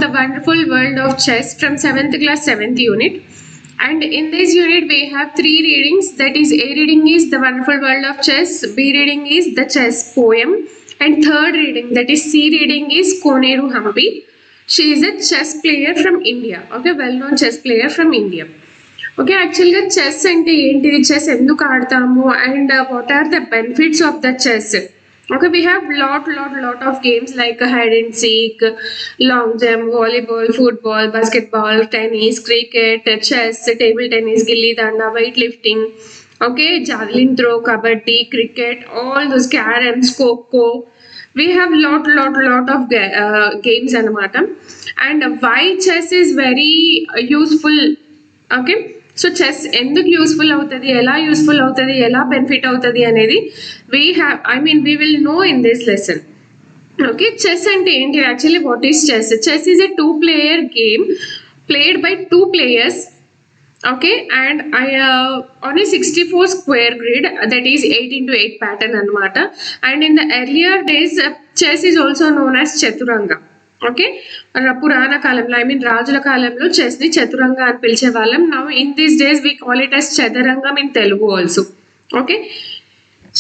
the wonderful world of chess from 7th class 7th unit. And in this unit we have 3 readings, that is A reading is the wonderful world of chess, B reading is the chess poem, and third reading, that is C reading, is Koneru Hampi. She is a chess player from India. Okay, well known chess player from India. Okay, actually chess ante enti, chess enduku aadtamu, and what are the benefits of the chess. Okay, we have lot of games like hide and seek, long jump, volleyball, football, basketball, tennis, cricket, chess, table tennis, gilli danda, weightlifting. Okay, javelin throw, kabaddi, cricket, all those, caroms, coco. We have lot of games anamata. And why chess is very useful. Okay, so chess ఎందుకు useful అవుతుంది, ఎలా useful అవుతుంది, ఎలా benefit అవుతుంది అనేది we will know in this lesson. Okay, chess అంటే ఏంటి, actually what is chess? Chess is a 2-player game played by 2 players. Okay, and on a 64 square grid, that is 8x8 pattern anamata. And in the earlier days, chess is also known as chaturanga. Okay, పురాణ కాలంలో రాజుల కాలంలో chess ని చతురంగా అని పిలిచే వాళ్ళం. Now in these days we call it as chadarangam in Telugu also. Okay,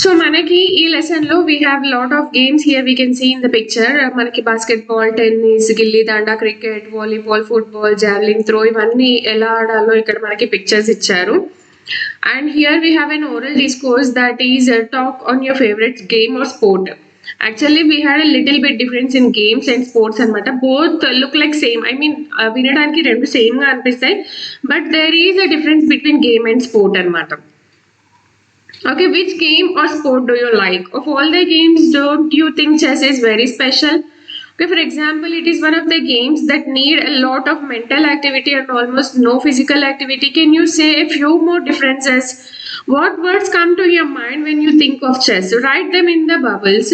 so మనకి ఈ లెసన్ లో we have lot of games. Here we can see in the picture. మనకి basketball, tennis, gilli danda, cricket, volleyball, football, javelin throw, ఇవన్నీ ఎలా ఆడాలో ఇక్కడ మనకి pictures ఇచ్చారు. And here we have an oral discourse that is talk on your favourite game or sport. Actually we had a little bit difference in games and sports anamata. Both look like same. Vinadaniki rendu same ga anpistayi, but there is a difference between game and sport anamata. Okay, which game or sport do you like? Of all the games, don't you think chess is very special? Okay, for example, it is one of the games that need a lot of mental activity and almost no physical activity. Can you say a few more differences? What words come to your mind when you think of chess? Write them in the bubbles.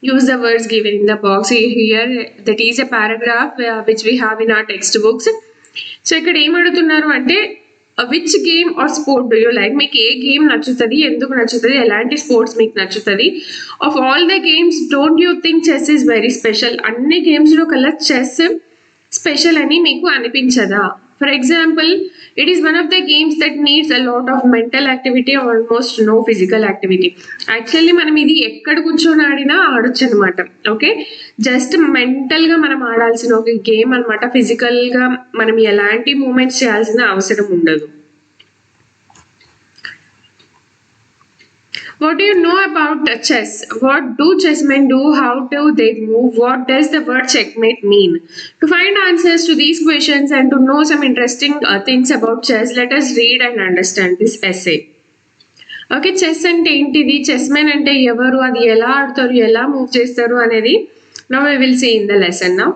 Use the words given in the box. Here that is a paragraph which we have in our textbooks. So ఇక్కడ ఏం అడుగుతున్నారు అంటే which game or sport do you like? మీకు ఏ game నచ్చుతుంది, ఎందుకు నచ్చుతుంది, ఎలాంటి స్పోర్ట్స్ మీకు నచ్చుతుంది? Of all the games don't you think chess is very special? అన్ని గేమ్స్లో కల్లా చెస్ స్పెషల్ అని మీకు అనిపించదా? For example, it is one of the games that needs a lot of mental activity, almost no physical activity. Actually మనం ఇది ఎక్కడ కూర్చొని ఆడినా ఆడొచ్చు అనమాట. ఓకే, జస్ట్ మెంటల్ గా మనం ఆడాల్సిన ఒక గేమ్ అనమాట. ఫిజికల్ గా మనం ఎలాంటి మూమెంట్స్ చేయాల్సిన అవసరం ఉండదు. What do you know about chess? What do chessmen do? How do they move? What does the word checkmate mean? To find answers to these questions and to know some interesting things about chess, let us read and understand this essay. Okay, chess ante entidi, chessmen ante evaru, adi ela aadtaru, ela move chestaru anedi now we will see in the lesson. Now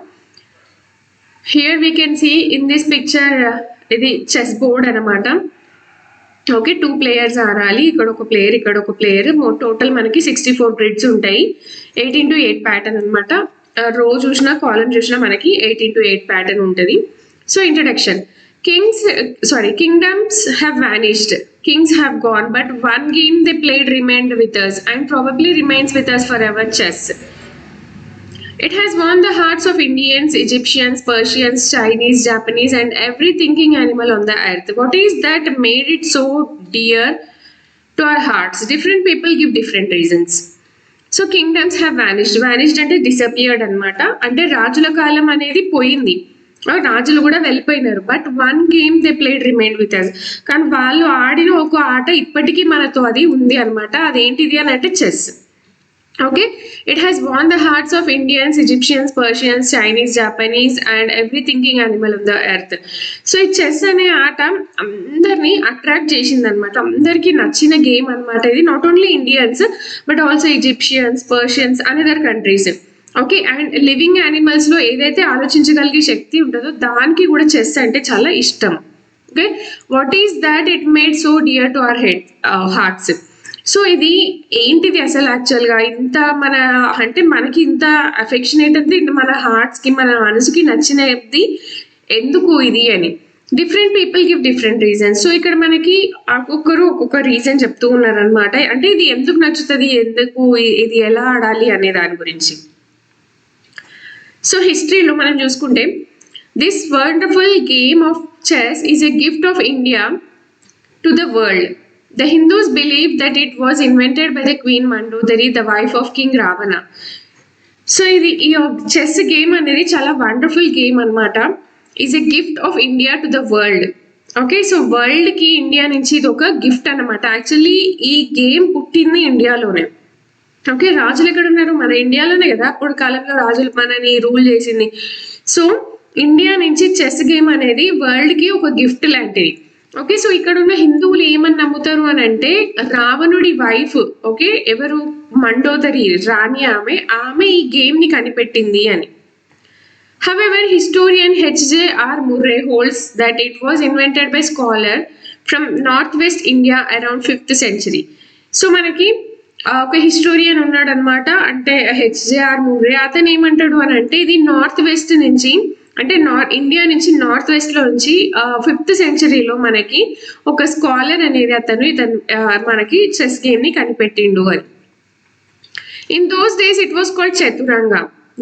here we can see in this picture idi chess board anamata. Okay, 2 players ఆడాలి. ఇక్కడ ఒక player, ఇక్కడ ఒక player. Total మనకి 64 grids ఉంటాయి. 8x8 pattern అనమాట. రో చూసినా కాలం చూసినా మనకి 8x8 ప్యాటర్న్ ఉంటుంది. So introduction. Kingdoms have vanished, kings have gone, but one game they played remained with us and probably remains with us forever: chess. It has won the hearts of Indians, Egyptians, Persians, Chinese, Japanese, and every thinking animal on the earth. What is that made it so dear to our hearts? Different people give different reasons. So kingdoms have vanished. Vanished అంటే disappeared అనమాట. అంటే రాజుల కాలం అనేది పోయింది, రాజులు కూడా వెళ్ళిపోయినారు. But one game they played remind with us. కానీ వాళ్ళు ఆడిన ఒక ఆట ఇప్పటికీ మనతో అది ఉంది అనమాట. అదేంటిది అని అంటే chess. Okay, it has won the hearts of Indians, Egyptians, Persians, Chinese, Japanese, and every thinking animal on the earth. So ఈ చెస్ అనే ఆట అందరినీ అట్రాక్ట్ చేసింది అనమాట. అందరికి నచ్చిన గేమ్ అనమాట ఇది. Not only Indians but also Egyptians, Persians, another countries. Okay, and living animals లో ఏదైతే ఆలోచించగలిగే శక్తి ఉంటుందో దానికి కూడా చెస్ అంటే చాలా ఇష్టం. Okay, what is that it made so dear to our hearts? So ఇది ఏంటిది అసలు యాక్చువల్గా ఇంత మన అంటే మనకి ఇంత అఫెక్షనేట్ అంటే మన హార్ట్స్కి, మన మనసుకి నచ్చినది ఎందుకు ఇది అని. Different people give different reasons. So ఇక్కడ మనకి ఒక్కొక్కరు ఒక్కొక్క రీజన్ చెప్తూ ఉన్నారనమాట. అంటే ఇది ఎందుకు నచ్చుతుంది, ఎందుకు ఇది ఎలా ఆడాలి అనే దాని గురించి. సో హిస్టరీలో మనం చూసుకుంటే This wonderful game of chess is a gift of India to the world. The Hindus believe that it was invented by the Queen Mandodari, the wife of King Ravana. So ఇది ఈ chess game అనేది చాలా wonderful game అనమాట. Is a gift of India to the world. Okay, so world కి India నుంచి ఇది ఒక gift అనమాట. యాక్చువల్లీ ఈ గేమ్ పుట్టింది ఇండియాలోనే. ఓకే, రాజులు ఎక్కడ ఉన్నారు? మన ఇండియాలోనే కదా అప్పుడు కాలంలో రాజులు మనని రూల్ చేసింది. సో ఇండియా నుంచి చెస్ గేమ్ అనేది వరల్డ్ కి ఒక గిఫ్ట్ లాంటిది. ఓకే, సో ఇక్కడ ఉన్న హిందువులు ఏమని నమ్ముతారు అని అంటే రావణుడి వైఫ్, ఓకే, ఎవరు, మండోదరి రాణి, ఆమె ఈ గేమ్ ని కనిపెట్టింది అని. However, historian H.J.R. Murray holds that it was invented by scholar from northwest India around 5th century. So మనకి ఒక హిస్టోరియన్ ఉన్నాడు అనమాట, అంటే హెచ్జేఆర్ ముర్రే. అతను ఏమంటాడు అని అంటే ఇది నార్త్ వెస్ట్ నుంచి, అంటే ఇండియా నుంచి నార్త్ వెస్ట్ లో నుంచి 5th సెంచరీలో మనకి ఒక స్కాలర్ అనేది అతను మనకి చెస్ గేమ్ ని కనిపెట్టిండు అని. In those days it was called chaturanga,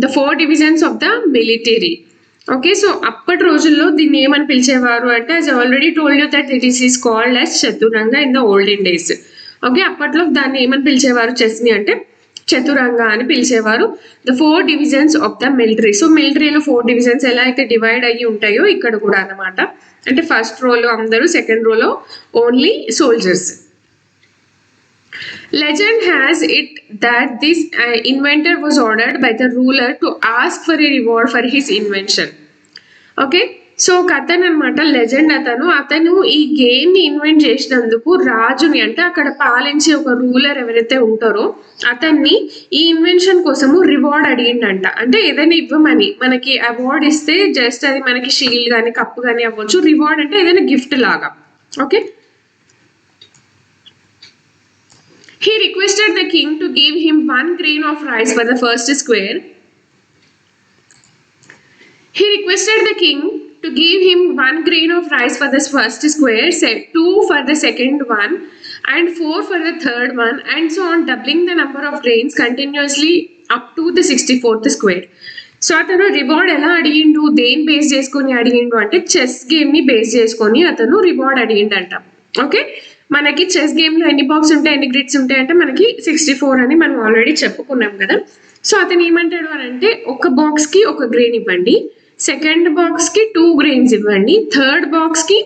the 4 divisions of the military. Okay, so అప్పటి రోజుల్లో దీన్ని ఏమని పిలిచేవారు అంటే, as already told you that it is called as chaturanga in the olden days. Okay, అప్పట్లో దాన్ని ఏమని పిలిచేవారు చెస్ ని అంటే చతురంగ అని పిలిచేవారు. The 4 divisions of the military. So మిలిటరీలో 4 divisions ఎలా అయితే డివైడ్ అయ్యి ఉంటాయో ఇక్కడ కూడా అనమాట. అంటే ఫస్ట్ రోలో అందరూ, సెకండ్ రోలో only soldiers. Legend has it that this inventor was ordered by the ruler to ask for a reward for his invention. Okay, so ఒక అతను అనమాట, లెజెండ్ అతను ఈ గేమ్ ని ఇన్వెంట్ చేసినందుకు రాజుని, అంటే అక్కడ పాలించే ఒక రూలర్ ఎవరైతే ఉంటారో అతన్ని ఈ ఇన్వెన్షన్ కోసము రివార్డ్ అడిగిండంట. అంటే ఏదైనా ఇవ్వమని, మనకి అవార్డ్ ఇస్తే జస్ట్ అది మనకి షీల్డ్ కానీ కప్పు కానీ అవ్వచ్చు. రివార్డ్ అంటే ఏదైనా గిఫ్ట్ లాగా. Okay, he requested the king to give him 1 grain of rice for the first square. He requested the king to give him 1 grain of rice for the first square, 2 for the second one, and 4 for the third one, and so on, doubling the number of grains continuously up to the 64th square. So అతను reward ఎలా అడిగిండు, దేని base చేసుకొని అడిగిండు అంటే chess game ని base చేసుకొని అతను రివార్డ్ అడిగిండంట. ఓకే, మనకి చెస్ గేమ్ లో ఎన్ని బాక్స్ ఉంటాయి, ఎన్ని గ్రిడ్స్ ఉంటాయి అంటే మనకి 64 అని మనం ఆల్రెడీ చెప్పుకున్నాం కదా. సో అతను ఏమంటాడు అని అంటే ఒక బాక్స్ కి 1 grain ఇవ్వండి, సెకండ్ బాక్స్ కి 2 grains ఇవ్వండి, థర్డ్ బాక్స్ కి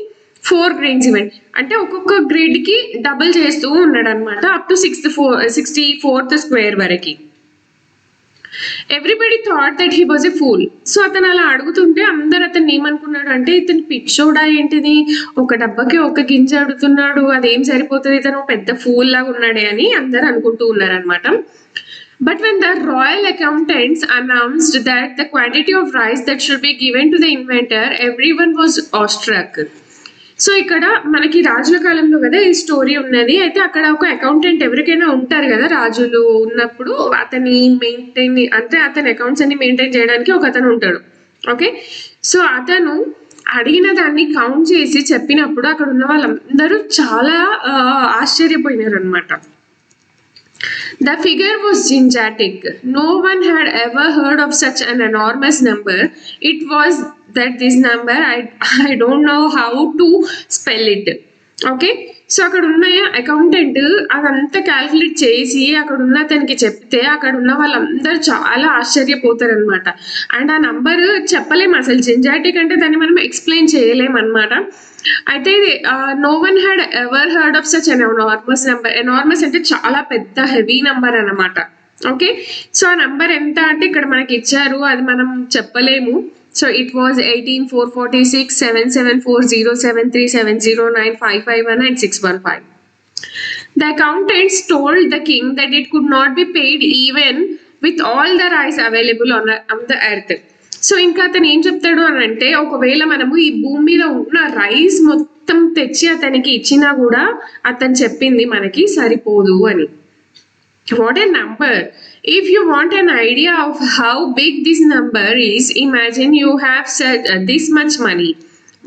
4 grains ఇవ్వండి. అంటే ఒక్కొక్క గ్రిడ్ కి డబుల్ చేస్తూ ఉన్నాడు అనమాట, అప్ టు 64th స్క్వేర్ వరకు. Everybody thought that he was a fool. So అతను అలా అడుగుతుంటే అందరు అతను ఏమనుకున్నాడు అంటే ఇతను పిచ్చోడా ఏంటిది, ఒక డబ్బాకి 1 గింజ అడుగుతున్నాడు, అదేం సరిపోతుంది, ఇతను పెద్ద ఫూల్ లాగా ఉన్నాడే అని అందరు అనుకుంటూ ఉన్నారనమాట. But when the royal accountants announced that the quantity of rice that should be given to the inventor, everyone was awestruck. So ఇక్కడ మనకి రాజుల కాలంలో కదా ఈ స్టోరీ ఉన్నది. అయితే అక్కడ ఒక అకౌంటెంట్ ఎవరికైనా ఉంటారు కదా రాజులు ఉన్నప్పుడు, అతని మెయింటైన్ అంటే అతని అకౌంట్స్ అన్ని మెయింటైన్ చేయడానికి ఒక అతను ఉంటాడు. ఓకే, సో అతను అడిగిన దాన్ని కౌంట్ చేసి చెప్పినప్పుడు అక్కడ ఉన్న వాళ్ళందరూ చాలా ఆశ్చర్యపోయినారు అనమాట. The figure was gigantic. No one had ever heard of such an enormous number. It was that this number, I don't know how to spell it. Okay, so అక్కడ ఉన్న అకౌంటెంట్ అదంతా క్యాల్కులేట్ చేసి అక్కడ ఉన్న అతనికి చెప్తే అక్కడ ఉన్న వాళ్ళందరూ చాలా ఆశ్చర్యపోతారు అనమాట. అండ్ ఆ నంబర్ చెప్పలేము అసలు, జింజాటిక్ అంటే దాన్ని మనం ఎక్స్ప్లెయిన్ చేయలేము అనమాట. అయితే no one had ever heard of such an enormous number. Enormous అంటే చాలా పెద్ద హెవీ నెంబర్ అనమాట. ఓకే, సో ఆ నెంబర్ ఎంత అంటే ఇక్కడ మనకి ఇచ్చారు, అది మనం చెప్పలేము. So it was 18,446, 7740, 7370, 9,551 and 615. The accountants told the king that it could not be paid even with all the rice available on the earth. So ఇంకా అతను ఏం చెప్తాడు అని అంటే ఒకవేళ మనము ఈ భూమి మీద ఉన్న రైస్ మొత్తం తెచ్చి అతనికి ఇచ్చినా కూడా అతను చెప్పింది మనకి సరిపోదు అని. What a number! If you want an idea of how big this number is, imagine you have this much money.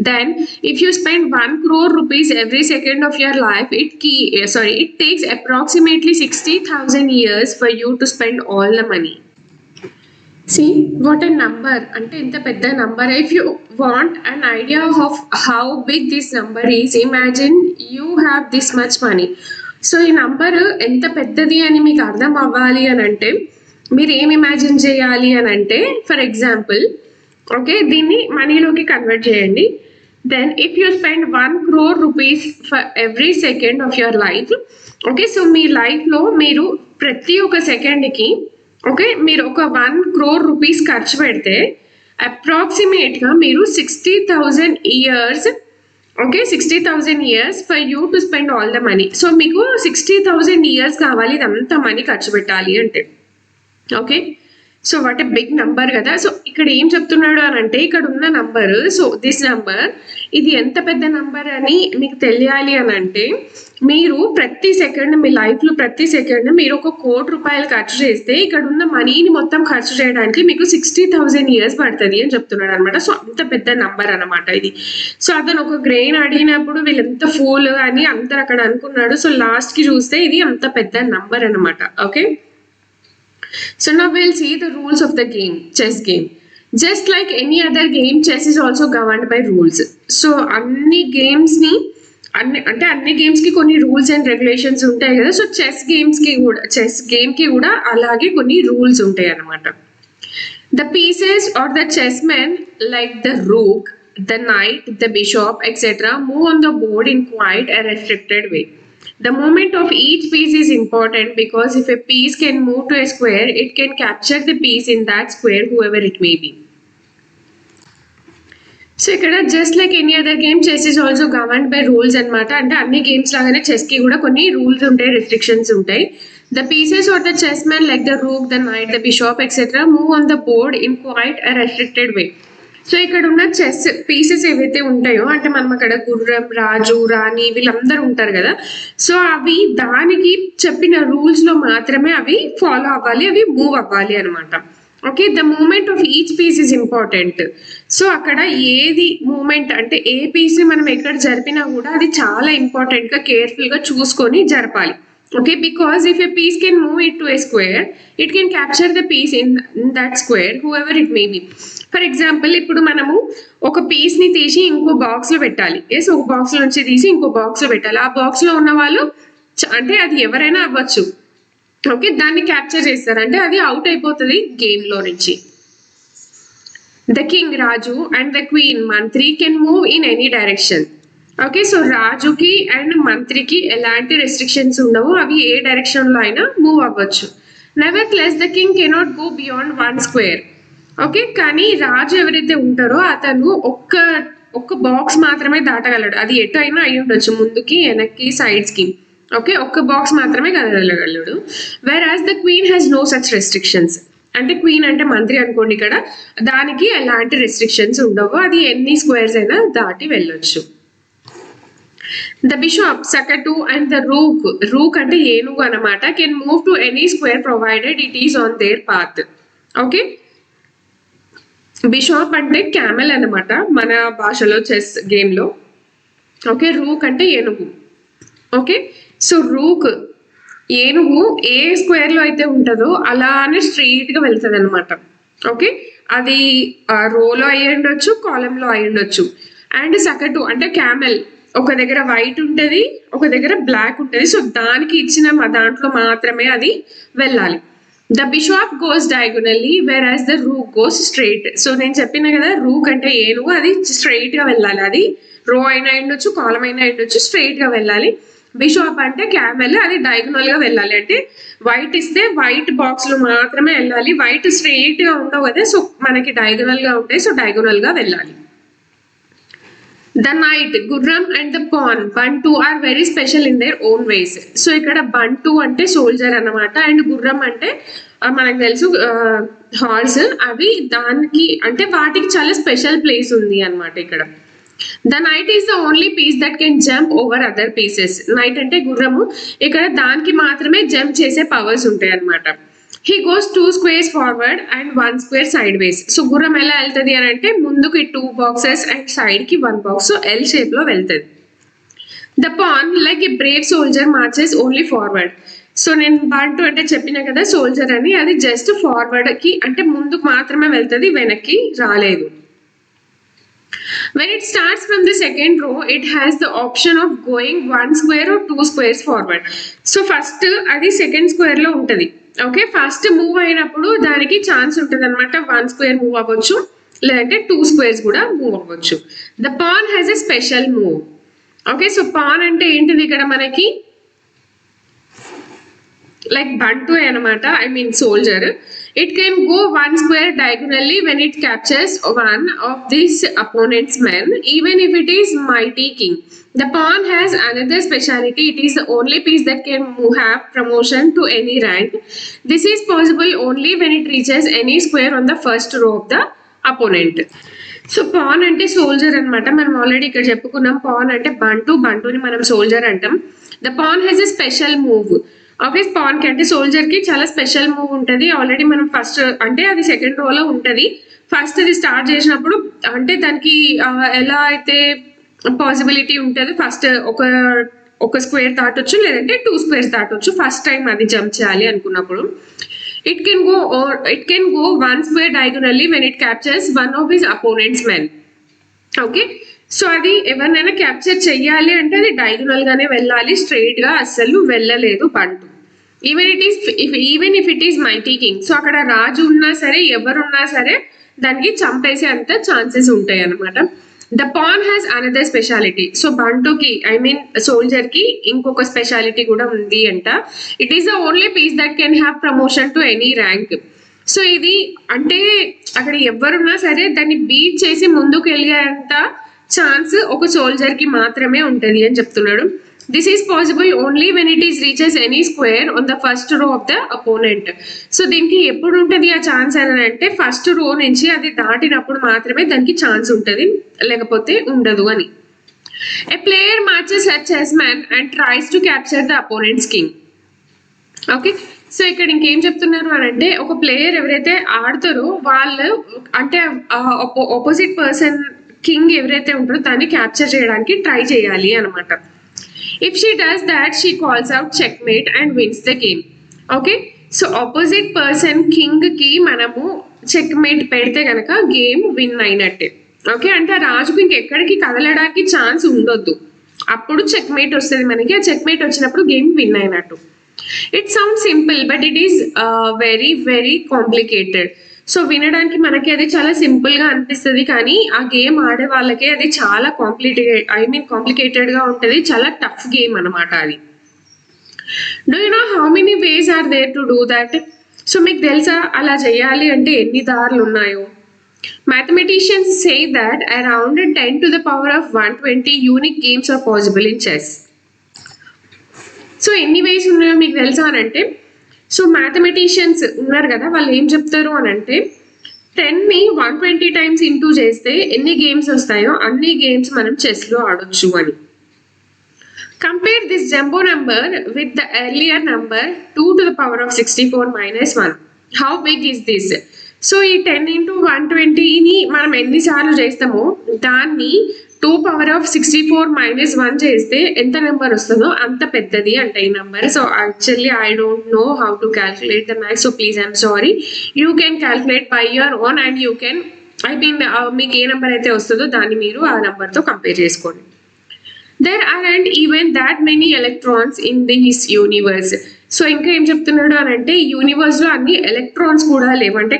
Then if you spend 1 crore rupees every second of your life, it takes approximately 60,000 years for you to spend all the money. See what a number అంటే ఇంత పెద్ద number. If you want an idea of how big this number is, imagine you have this much money. So ఈ number ఎంత పెద్దది అని మీకు అర్థం అవ్వాలి అని అంటే మీరు ఏం ఇమాజిన్ చేయాలి అని అంటే, ఫర్ ఎగ్జాంపుల్ ఓకే దీన్ని మనీలోకి కన్వర్ట్ చేయండి. Then if you spend 1 crore rupees for every second of your life, okay so మీ లైఫ్లో మీరు ప్రతి ఒక్క సెకండ్కి ఓకే మీరు ఒక 1 crore rupees ఖర్చు పెడితే అప్రాక్సిమేట్గా మీరు 60,000 years, okay 60,000 years for you to spend all the money. So మీకు 60,000 ఇయర్స్ కావాలి ఇదంతా మనీ ఖర్చు పెట్టాలి అంటే. Okay so what a big number కదా. సో ఇక్కడ ఏం చెప్తున్నాడు అని అంటే ఇక్కడ ఉన్న నంబర్, సో దిస్ నంబర్ ఇది ఎంత పెద్ద నంబర్ అని మీకు తెలియాలి అని అంటే మీరు ప్రతి సెకండ్ మీ లైఫ్లో ప్రతి సెకండ్ మీరు 1 కోటి రూపాయలు ఖర్చు చేస్తే ఇక్కడ ఉన్న మనీని మొత్తం ఖర్చు చేయడానికి మీకు 60,000 ఇయర్స్ పడుతుంది అని చెప్తున్నాడు అనమాట. సో అంత పెద్ద నంబర్ అనమాట ఇది. సో అతను ఒక గ్రెయిన్ అడిగినప్పుడు వీళ్ళు ఎంత ఫూల్ అని అందరు అక్కడ అనుకున్నాడు. సో లాస్ట్కి చూస్తే ఇది అంత పెద్ద నంబర్ అనమాట. Okay so now we'll see the rules of the game, chess game. Just like any other game, chess is also governed by rules. So అన్ని గేమ్స్ ని అన్ని గేమ్స్ కి కొన్ని రూల్స్ అండ్ రెగ్యులేషన్స్ ఉంటాయి కదా. సో చెస్ గేమ్ కి కూడా అలాగే కొన్ని రూల్స్ ఉంటాయి అన్నమాట. The pieces or the chessmen like the rook, the knight, the bishop, etc. move on the board in quite a restricted way. The movement of each piece is important because if a piece can move to a square, it can capture the piece in that square, whoever it may be. So ఇక్కడ just like any other game chess is also governed by rules అనమాట. అంటే అన్ని games లాగానే చెస్కి కూడా కొన్ని rules ఉంటాయి, restrictions ఉంటాయి. The pieces are the chess man like the rook, the knight, the bishop etcetera move on the board in quite a restricted way. So ఇక్కడ ఉన్న చెస్ పీసెస్ ఏవైతే ఉంటాయో అంటే మనం అక్కడ గుర్రం, రాజు, రాణి వీళ్ళందరూ ఉంటారు కదా. సో అవి దానికి చెప్పిన రూల్స్లో మాత్రమే అవి ఫాలో అవ్వాలి, అవి మూవ్ అవ్వాలి అనమాట. Okay the moment of each piece is important. So అక్కడ ఏది మూమెంట్ అంటే ఏ పీస్ మనం ఎక్కడ జరిపినా కూడా అది చాలా ఇంపార్టెంట్గా కేర్ఫుల్గా చూసుకొని జరపాలి. Okay, because if a piece can move it to a square, it can capture the piece in that square, whoever it may be. For example, ఇప్పుడు మనము ఒక పీస్ ని తీసి ఇంకో బాక్స్ లో పెట్టాలి. ఎస్ ఒక బాక్స్ నుంచి తీసి ఇంకో బాక్స్ లో పెట్టాలి. ఆ బాక్స్ లో ఉన్న వాళ్ళు అంటే అది ఎవరైనా అవ్వచ్చు. ఓకే దాన్ని క్యాప్చర్ చేస్తారు అంటే అది అవుట్ అయిపోతుంది గేమ్ లో నుంచి. The king raju and the queen mantri can move in any direction. Okay so రాజుకి అండ్ మంత్రికి ఎలాంటి రెస్ట్రిక్షన్స్ ఉండవు, అవి ఏ డైరెక్షన్లో అయినా మూవ్ అవ్వచ్చు. Never less the king cannot go beyond 1 square. Okay కానీ రాజు ఎవరైతే ఉంటారో అతను ఒక్క బాక్స్ మాత్రమే దాటగలడు. అది ఎటు అయినా అయి ఉండొచ్చు, ముందుకి వెనక్కి సైడ్స్కి. ఓకే ఒక్క బాక్స్ మాత్రమే కదలగలడు. Where as the queen has no such restrictions. అంటే క్వీన్ అంటే మంత్రి అనుకోండి, ఇక్కడ దానికి ఎలాంటి రెస్ట్రిక్షన్స్ ఉండవు, అది ఎన్ని స్క్వేర్స్ అయినా దాటి వెళ్ళొచ్చు. The bishop, sakatu and the rook అంటే ఏనుగు అనమాట, can move to any square provided it is on their path. Okay bishop అంటే క్యామెల్ అనమాట మన భాషలో చెస్ గేమ్లో. ఓకే రూక్ అంటే ఏనుగు. ఓకే సో రూక్ ఏనుగు ఏ స్క్వేర్లో అయితే ఉంటుందో అలానే స్ట్రెయిట్గా వెళ్తుంది అనమాట. ఓకే అది రోలో అయి ఉండొచ్చు, కాలంలో అయి ఉండొచ్చు. అండ్ సకటు అంటే క్యామెల్ ఒక దగ్గర వైట్ ఉంటుంది, ఒక దగ్గర బ్లాక్ ఉంటుంది. సో దానికి ఇచ్చిన దాంట్లో మాత్రమే అది వెళ్ళాలి. The bishop goes diagonally wear as the rook goes straight. So నేను చెప్పిన కదా రూక్ అంటే ఏనుగు, అది స్ట్రైట్గా వెళ్ళాలి. అది రో అయినా ఉండొచ్చు, కాలం అయినా ఉండొచ్చు, స్ట్రైట్గా వెళ్ళాలి. బిషాప్ అంటే క్యామెల్, అది డయాగోనల్గా వెళ్ళాలి. అంటే వైట్ ఇస్తే వైట్ బాక్స్లో మాత్రమే వెళ్ళాలి, వైట్ స్ట్రైట్గా ఉండవు కదా. సో మనకి డయాగోనల్గా ఉంటాయి, సో డయాగోనల్గా వెళ్ళాలి. The knight, గుర్రం అండ్ ద పాన్, బంటు are very special in their own ways. So ఇక్కడ బంటు అంటే సోల్జర్ అన్నమాట, అండ్ గుర్రం అంటే మనకు తెలుసు హార్స్. అవి దానికి అంటే వాటికి చాలా స్పెషల్ ప్లేస్ ఉంది అనమాట ఇక్కడ. The night is the only piece that can jump over other pieces. Night అంటే గుర్రము, ఇక్కడ దానికి మాత్రమే జంప్ చేసే పవర్స్ ఉంటాయి అనమాట. He goes 2 squares forward and 1 square side ways. So గుర్రం ఎలా వెళ్తుంది అని అంటే ముందుకి 2 boxes అండ్ సైడ్కి 1 box. సో ఎల్ షేప్లో వెళ్తుంది. The pan like A Brave soldier marches only forward. So నేను బంటు అంటే చెప్పిన కదా సోల్జర్ అని, అది జస్ట్ ఫార్వర్డ్ కి అంటే ముందుకు మాత్రమే వెళ్తుంది, వెనక్కి రాలేదు. When it starts from the second row, it has the option of going 1 square or 2 squares forward. So first అది సెకండ్ స్క్వేర్ లో ఉంటది. ఓకే, ఫస్ట్ మూవ్ అయినప్పుడు దానికి ఛాన్స్ ఉంటుంది అనమాట, 1 స్క్వేర్ మూవ్ అవ్వచ్చు లేదంటే 2 స్క్వేర్స్ కూడా మూవ్ అవ్వచ్చు. The pawn has a special move. Okay, so pan అంటే ఏంటిది ఇక్కడ మనకి like bantu anamata, I mean soldier. It can go 1 square diagonally when it captures one of these opponent's men, even if it is mighty king. The pawn has another speciality. It is the only piece that can have promotion to any rank. This is possible only when it reaches any square on the first row of the opponent. So pan అంటే soldier అనమాట. మనం already ఇక్కడ చెప్పుకున్నాం, pan అంటే బంటుని మనం soldier అంటాం. The pawn has a special move. Okay, pan కి అంటే సోల్జర్ కి చాలా స్పెషల్ మూవ్ ఉంటుంది. ఆల్రెడీ మనం ఫస్ట్ అంటే అది సెకండ్ రోలో ఉంటుంది. ఫస్ట్ అది స్టార్ట్ చేసినప్పుడు అంటే దానికి ఎలా అయితే పాసిబిలిటీ ఉంటుంది, ఫస్ట్ ఒక స్క్వేర్ దాటొచ్చు లేదంటే 2 స్క్వేర్స్ దాటొచ్చు ఫస్ట్ టైం అది జంప్ చేయాలి అనుకున్నప్పుడు. It can go 1 square diagonally when it captures one of his opponent's men. Okay, so అది ఎవరినైనా క్యాప్చర్ చెయ్యాలి అంటే అది డయాగోనల్ గానే వెళ్ళాలి, స్ట్రైట్ గా అస్సలు వెళ్ళలేదు బంటు. Even if it is mighty king. So అక్కడ రాజు ఉన్నా సరే ఎవరున్నా సరే దానికి చంపేసే అంత ఛాన్సెస్ ఉంటాయి అన్నమాట. The pawn has another speciality. So బంటుకి ఐ మీన్ సోల్జర్ కి ఇంకొక స్పెషాలిటీ కూడా ఉంది అంట. It is the only piece that can have promotion to any rank. So ఇది అంటే అక్కడ ఎవరున్నా సరే దాన్ని బీట్ చేసి ముందుకు వెళ్ళేంత ఛాన్స్ ఒక సోల్జర్ కి మాత్రమే ఉంటుంది అని చెప్తున్నాడు. This is possible only when it is reaches any square on the first row of the opponent. So దీనికి ఎప్పుడు ఉంటుంది ఆ ఛాన్స్ అని అంటే ఫస్ట్ రో నుంచి అది దాటినప్పుడు మాత్రమే దానికి ఛాన్స్ ఉంటుంది, లేకపోతే ఉండదు అని. A player marches her chess man and tries to capture the opponent's king. Okay, so ఇక్కడ ఇంకేం చెప్తున్నారు అని అంటే ఒక ప్లేయర్ ఎవరైతే ఆడతారో వాళ్ళు అంటే ఆపోజిట్ పర్సన్ కింగ్ ఎవరైతే ఉంటారో దాన్ని క్యాప్చర్ చేయడానికి ట్రై చేయాలి అనమాట. If she does that, she calls out checkmate and wins the game. Okay, so opposite person king కి మనము చెక్మేట్ పెడితే కనుక గేమ్ విన్ అయినట్టే. ఓకే, అంటే రాజుకు ఇంకెక్కడికి కదలడానికి ఛాన్స్ ఉండొద్దు, అప్పుడు చెక్మేట్ వస్తుంది మనకి. ఆ చెక్మేట్ వచ్చినప్పుడు గేమ్ విన్ అయినట్టు. It sound simple but it is very very complicated. So వినడానికి మనకి అది చాలా సింపుల్ గా అనిపిస్తుంది, కానీ ఆ గేమ్ ఆడే వాళ్ళకి అది చాలా కాంప్లికేటెడ్ గా ఉంటుంది, చాలా టఫ్ గేమ్ అనమాట అది. Do you know how many ways are there to do that? So మీకు తెలుసా అలా చేయాలి అంటే ఎన్ని దారులు ఉన్నాయో? Mathematicians say that around 10 to the power of 120 unique games are possible in chess. So ఎన్ని వేస్ ఉన్నాయో మీకు తెలుసా అని అంటే, సో మ్యాథమెటిషియన్స్ ఉన్నారు కదా, వాళ్ళు ఏం చెప్తారు అని అంటే 10ని 120 టైమ్స్ ఇంటూ చేస్తే ఎన్ని గేమ్స్ వస్తాయో అన్ని గేమ్స్ మనం చెస్లో ఆడొచ్చు అని. Compare this jumbo number with the earlier number 2 to the power of 64 minus 1. How big is this? So ఈ 10 into 120ని మనం ఎన్నిసార్లు చేస్తామో దాన్ని 2 power of 64 minus 1 చేస్తే ఎంత నెంబర్ వస్తుందో అంత పెద్దది అంట ఈ number. So actually I don't know how to calculate the maths, so please I'm sorry. You can calculate by your own and you can మీకు ఏ నెంబర్ అయితే వస్తుందో దాన్ని మీరు ఆ నెంబర్తో కంపేర్ చేసుకోండి. There aren't even that many electrons in this universe. So ఇంకా ఏం చెప్తున్నాడు అని అంటే యూనివర్స్ లో అన్ని ఎలక్ట్రాన్స్ కూడా లేవంటే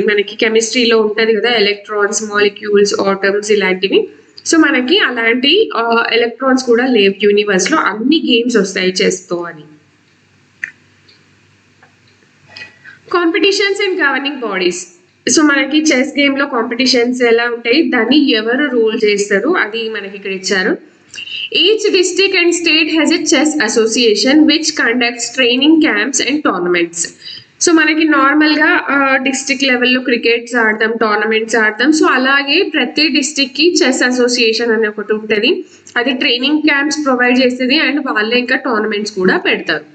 మనకి కెమిస్ట్రీలో ఉంటుంది కదా ఎలక్ట్రాన్స్, మాలిక్యూల్స్, ఆటమ్స్ ఇలాంటివి. సో మనకి అలాంటి ఎలక్ట్రాన్స్ కూడా లేవు యూనివర్స్ లో, అన్ని గేమ్స్ వస్తాయి చెస్తో అని. Competitions and governing bodies. So మనకి చెస్ గేమ్ లో కాంపిటీషన్స్ ఎలా ఉంటాయి, దాన్ని ఎవరు రూల్ చేస్తారు అది మనకి ఇక్కడ ఇచ్చారు. Each district and state has a chess association which conducts training camps and tournaments. So మనకి నార్మల్గా డిస్ట్రిక్ట్ లెవెల్లో క్రికెట్స్ ఆడతాం, టోర్నమెంట్స్ ఆడతాం. సో అలాగే ప్రతి డిస్ట్రిక్ట్కి చెస్ అసోసియేషన్ అనే ఒకటి ఉంటుంది, అది ట్రైనింగ్ క్యాంప్స్ ప్రొవైడ్ చేస్తుంది అండ్ వాళ్ళే ఇంకా టోర్నమెంట్స్ కూడా పెడతారు.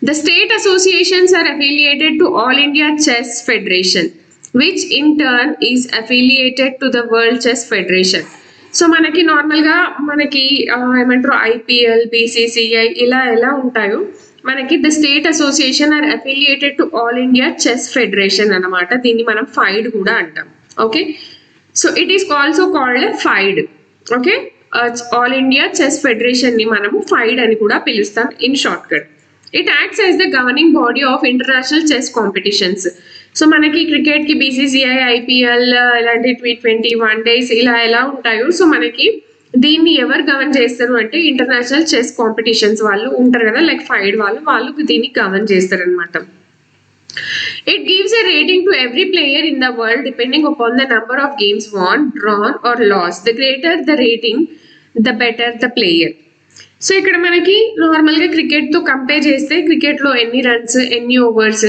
The state associations are affiliated to All India Chess Federation, which in turn is affiliated to the World Chess Federation. So మనకి నార్మల్గా మనకి ఏమంటారు IPL, BCCI ఇలా ఎలా ఉంటాయో మనకి the state association are affiliated to all India chess federation అన్నమాట. దీన్ని మనం ఫైడ్ కూడా అంటాం. Okay, so it is also called FIDE. Okay, all India chess federation ని మనము ఫైడ్ అని కూడా పిలుస్తాం in short cut. It acts as the governing body of international chess competitions. So మనకి క్రికెట్ కి బీసీసీఐ, ఐపీఎల్ ఇలాంటి T20 వన్ డేస్ ఇలా ఎలా ఉంటాయో, సో మనకి దీన్ని ఎవరు గవర్న్ చేస్తారు అంటే ఇంటర్నేషనల్ చెస్ కాంపిటీషన్స్ వాళ్ళు ఉంటారు కదా, లైక్ ఫైడ్ వాళ్ళు దీన్ని గవర్న్ చేస్తారు అనమాట. It gives a rating to every player in the world depending upon the number of games won, drawn or lost. The greater the rating, the better the player. So ఇక్కడ మనకి నార్మల్గా క్రికెట్తో compare చేస్తే క్రికెట్లో ఎన్ని runs, ఎన్ని overs,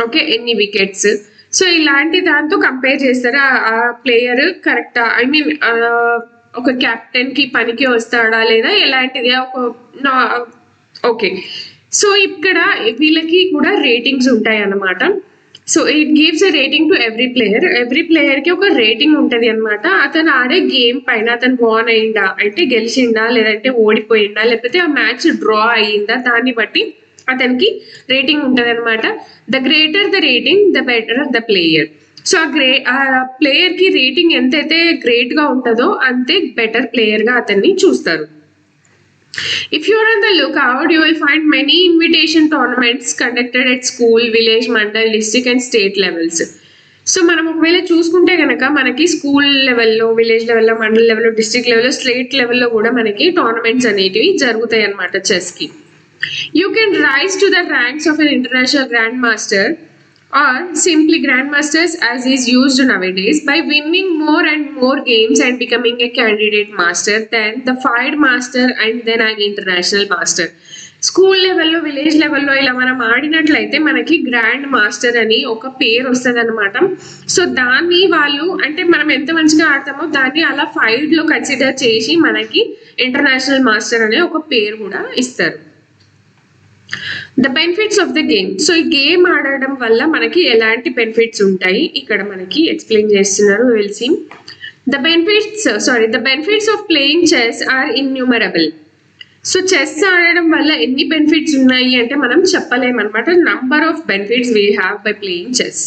okay, ఎన్ని wickets, so ఇలాంటి దాంతో కంపేర్ చేస్తారు. ఆ ప్లేయర్ కరెక్టా, ఐ మీన్ ఒక కెప్టెన్ కి పనికి వస్తాడా లేదా ఎలాంటిది ఓకే. సో ఇక్కడ వీళ్ళకి కూడా రేటింగ్స్ ఉంటాయి అన్నమాట. So it gives a rating to every player కి ఒక రేటింగ్ ఉంటది అనమాట. అతను ఆడే గేమ్ పైన అతను వాన్ అయిందా అంటే గెలిచిందా, లేదంటే ఓడిపోయిందా, లేకపోతే ఆ మ్యాచ్ డ్రా అయ్యిందా, దాన్ని బట్టి అతనికి రేటింగ్ ఉంటది అనమాట. The greater the rating the better the player. So ఆ ప్లేయర్ కి రేటింగ్ ఎంతైతే గ్రేట్ గా ఉంటుందో అంతే బెటర్ ప్లేయర్ గా అతన్ని చూస్తారు. If you are on the lookout, you will find many invitation tournaments conducted at school, village, mandal, district and state levels. So మనం ఒకవేళ చూసుకుంటే కనుక మనకి స్కూల్ లెవెల్లో, విలేజ్ లెవెల్లో, మండల్ లెవెల్లో, డిస్ట్రిక్ట్ లెవెల్లో, స్టేట్ లెవెల్లో కూడా మనకి టోర్నమెంట్స్ అనేటివి జరుగుతాయి అన్నమాట చెస్ కి. You can rise to the ranks of an international grandmaster or simply grandmasters as is used nowadays by winning more and more games and becoming a candidate master, then the fied master and then an international master. School లెవెల్లో, village లెవెల్లో ఇలా మనం ఆడినట్లయితే మనకి grand master అని ఒక పేరు వస్తుంది అనమాట. సో దాన్ని వాళ్ళు అంటే మనం ఎంత మంచిగా ఆడతామో దాన్ని అలా ఫైడ్ లో కన్సిడర్ చేసి మనకి ఇంటర్నేషనల్ మాస్టర్ అనే ఒక పేరు కూడా ఇస్తారు. The benefits of the game. So ఈ గేమ్ ఆడడం వల్ల మనకి ఎలాంటి బెనిఫిట్స్ ఉంటాయి ఇక్కడ మనకి ఎక్స్ప్లెయిన్ చేస్తున్నారు. Will see the benefits of playing chess are innumerable. So chess ఆడడం వల్ల ఎన్ని బెనిఫిట్స్ ఉన్నాయి అంటే మనం చెప్పలేమన్నమాట. Number of benefits we have by playing chess.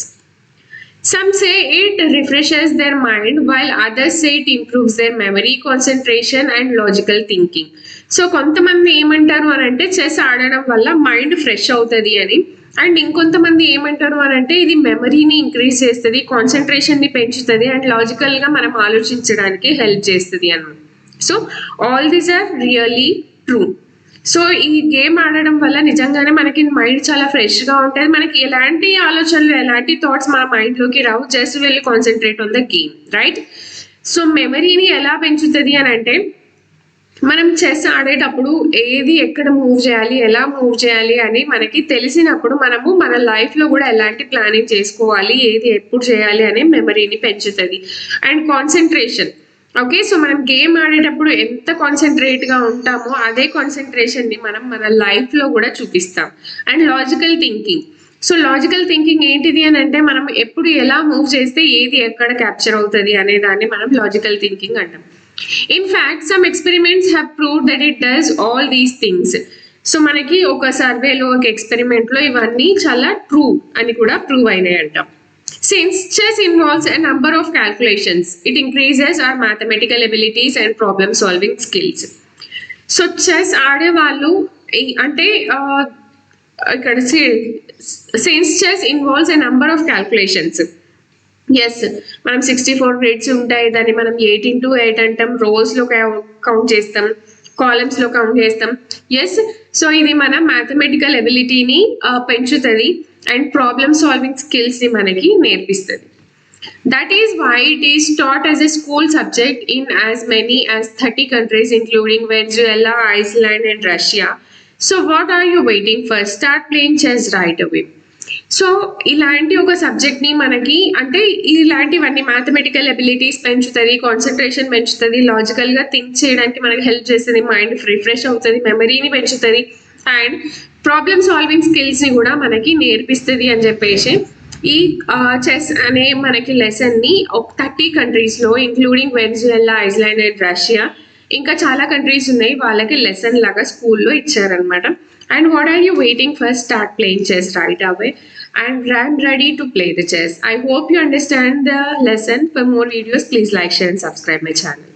Some say it refreshes their mind, while others say it improves their memory, concentration and logical thinking. So కొంతమంది ఏమంటారు అని అంటే చెస్ ఆడడం వల్ల మైండ్ ఫ్రెష్ అవుతుంది అని, అండ్ ఇంకొంతమంది ఏమంటారు అని అంటే ఇది మెమరీని ఇంక్రీజ్ చేస్తుంది, కాన్సన్ట్రేషన్ ని పెంచుతుంది అండ్ లాజికల్ గా మనం ఆలోచించడానికి హెల్ప్ చేస్తుంది అన్నమాట. So all these are really true. So ఈ గేమ్ ఆడడం వల్ల నిజంగానే మనకి మైండ్ చాలా ఫ్రెష్ గా ఉంటుంది. మనకి ఎలాంటి ఆలోచనలు, ఎలాంటి థాట్స్ మన మైండ్ లోకి రావు. జస్ట్ వెళ్ళి concentrate on the game, right? So మెమరీని ఎలా పెంచుతుంది అని అంటే మనం చెస్ ఆడేటప్పుడు ఏది ఎక్కడ మూవ్ చేయాలి, ఎలా మూవ్ చేయాలి అని మనకి తెలిసినప్పుడు మనము మన లైఫ్ లో కూడా ఎలాంటి ప్లానింగ్ చేసుకోవాలి, ఏది ఎప్పుడు చేయాలి అనే మెమరీని పెంచుతుంది. అండ్ కాన్సన్ట్రేషన్, ఓకే, సో మనం గేమ్ ఆడేటప్పుడు ఎంత కాన్సన్ట్రేట్ గా ఉంటామో అదే కాన్సన్ట్రేషన్ ని మనం మన లైఫ్ లో కూడా చూపిస్తాం. And logical thinking. So logical thinking ఏంటిది అని అంటే మనం ఎప్పుడు ఎలా మూవ్ చేస్తే ఏది ఎక్కడ క్యాప్చర్ అవుతుంది అనే దాన్ని మనం లాజికల్ థింకింగ్ అంటాం. In fact some experiments have proved that it does all these things. So మనకి ఒక సర్వేలో, ఒక ఎక్స్పెరిమెంట్ లో ఇవన్నీ చాలా ట్రూ అని కూడా ప్రూవ్ అయినాయి అంటాం. Since chess involves a number of calculations, it increases our mathematical abilities and problem solving skills. So chess ఆడే వాళ్ళు అంటే ఇక్కడ since chess involves a number of calculations. Yes, మనం 64 గ్రేడ్స్ ఉంటాయి, దాన్ని మనం 8 into 8 అంటాం, రోస్ లో కౌంట్ చేస్తాం, కాలమ్స్ లో కౌంట్ చేస్తాం. ఎస్, సో ఇది మన మ్యాథమెటికల్ ఎబిలిటీని పెంచుతుంది అండ్ ప్రాబ్లమ్ సాల్వింగ్ స్కిల్స్ ని మనకి నేర్పిస్తుంది. That is why it is taught as a school subject in as many as 30 countries including Venezuela, Iceland and Russia. So what are you waiting for? Start playing chess right away. So ఇలాంటి ఒక subject ని మనకి అంటే ఇలాంటివన్నీ mathematical abilities పెంచుతుంది, concentration పెంచుతుంది, logical గా think చేయడానికి మనకి హెల్ప్ చేస్తుంది, మైండ్ రిఫ్రెష్ అవుతుంది, మెమరీని పెంచుతుంది అండ్ ప్రాబ్లమ్ సాల్వింగ్ స్కిల్స్ ని కూడా మనకి నేర్పిస్తుంది అని చెప్పేసి ఈ చెస్ అనే మనకి లెసన్ ని 30 కంట్రీస్ లో including Venezuela, Iceland and Russia ఇంకా చాలా కంట్రీస్ ఉన్నాయి, వాళ్ళకి లెసన్ లాగా స్కూల్లో ఇచ్చారనమాట. And what are you waiting for, start playing chess right away and I'm ready to play the chess. I hope you understand the lesson. For more videos, please like, share and subscribe my channel.